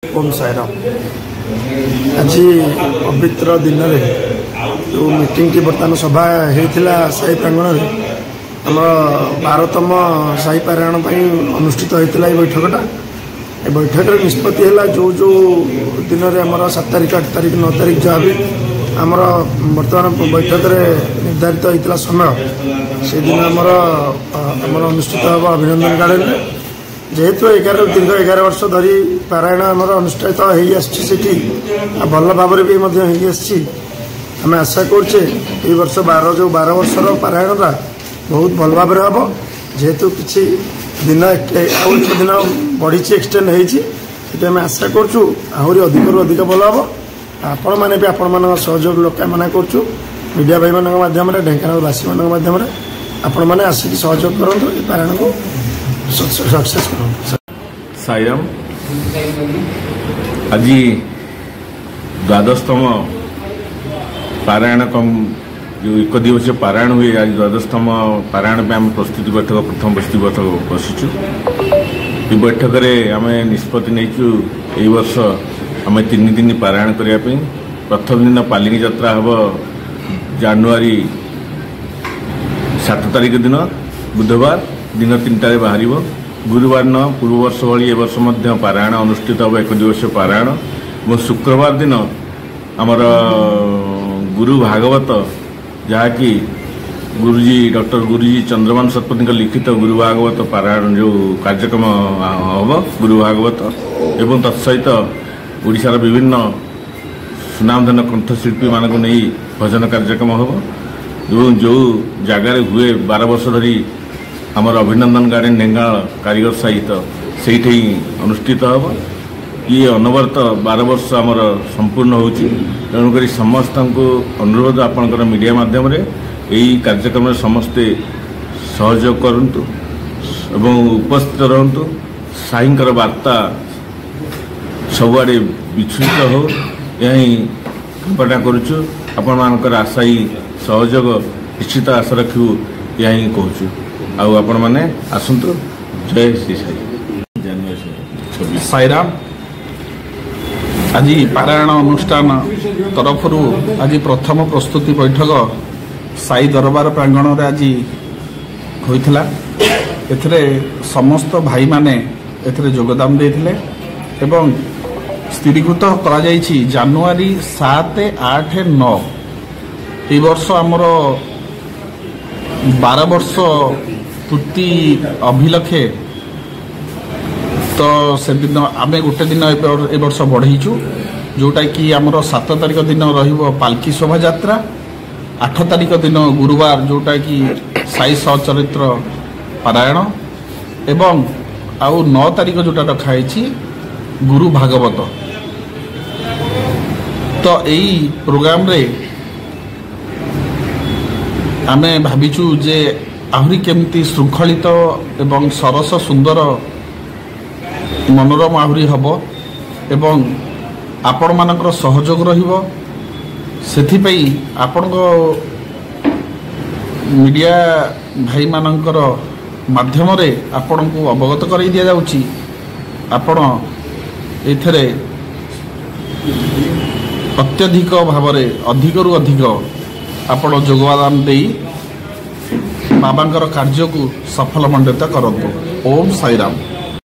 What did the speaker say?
ओम साईराम। आज पवित्र दिन में जो मीटिंग की बर्तमान सभा होता साई प्रांगण में आम 12तम साई पारायण अनुष्ठित होता है बैठकटा। ये बैठक निष्पत्ति है जो जो दिन में आम 7 तारिख 8 तारिख 9 तारिख जहाँ भी आमर बर्तमान बैठक निर्धारित होता समय से दिन आमर अनुष्ठित हम अभिनंदन गार्डन में जेहेतु दीर्घ 11 वर्ष धरी पारायण आमर अनुष्ठित हो भल भाव आम आशा करछे ये वर्ष 12 वर्षर पारायण बहुत भल भाव हम जेहेतु किसी दिन एक दिन बढ़ी एक्सटेंड होमें आशा करूँ आहरी अधिक रू अधिक भल हम आपण मैंने भी आपण मान सहयोग लोक मना करूँ मीडिया भाई मान मध्यम ढेंकानालवासी मान मध्यम आपण मैंने आसिक सहयोग करूँ ये पारायण को सक्सेस करूँ। साईराम। आज 12तम पारायण कम जो एक दिवसीय पारायण हुए आज 12तम पारायण में आम प्रस्तुति बैठक प्रथम प्रस्तुति बैठक बसिचु। ये बैठक में आम निष्पत्ति नहीं यही वर्ष आम 3 दिन पारायण करने। प्रथम दिन पालिकी यात्रा हम जानुआरी 7 तारिख दिन बुधवार दिन 3टार बाहर। गुरुवार न पूर्व वर्ष भाई वर्ष पारायण अनुष्ठित हम एक दिवसीय पारायण और शुक्रवार दिन आमर गुरु भागवत जहाँकि गुरुजी डॉक्टर गुरुजी चंद्रमान शतपथी लिखित गुरु भागवत पारायण जो कार्यक्रम हम गुरु भागवत एवं तत्सहित ओडिशार विभिन्न सुनामधन कंठशिल्पी मानक नहीं भजन कार्यक्रम हम जो जगार हुए 12 वर्ष धरी आमर अभिनंदन गार्डन ढेंकानाल कारीगर सहित से अनुष्ठित हम। ये अनवरत 12 वर्ष आमर संपूर्ण होची तेणुक समस्त अनुरोध आपणकर मीडिया माध्यम यही कार्यक्रम में समस्ते सहयोग करंतु एवं उपस्थित रहंतु। साईंकर वार्ता सबुआड़े विच्छुरित हो यही कामना करुचु। आपण मानकर आशा ही सहयोग निश्चित आशा रखू यही कहूँ आउ आपण माने आसंतु। जय श्री साई। जानुआरी साईराम। आज पारायण अनुष्ठान तरफ आज प्रथम प्रस्तुति बैठक साई दरबार प्रांगण में आज होइथिला। एथिरे समस्त भाई माने एथिरे योगदान देथिले एवं स्थिरीकृत करा जायछि जानुआरी 7, 8, 9 ए वर्ष आमर 12 वर्ष पूर्ति अभिलक्षे तो से दिन आम गोटे दिन ए वर्ष बढ़ईचु जोटा कि आमर 7 तारिख दिन रहिबो पालकी शोभा यात्रा। 8 तारिख दिन गुरुवार जोटा कि साई सचरित्र पारायण एवं आउ 9 तारिख जोटा रखाई गुरु भागवत। तो यही प्रोग्राम रे आमे भाविचु जे आहरी केमती श्रृंखलित एवं सरस सुंदर मनोरम आहरी हब एवं आपण मानकर सहयोग रहिबो। सेथिपई आपण मीडिया भाई मानकर माध्यम रे आपण को अवगत कराई दिया जाउची। आपण एथरे अत्यधिक भाव अधिक रु अधिक आपण योगदान दे बाबांकर कार्य को सफल मंडित करंतु। ओम साईराम।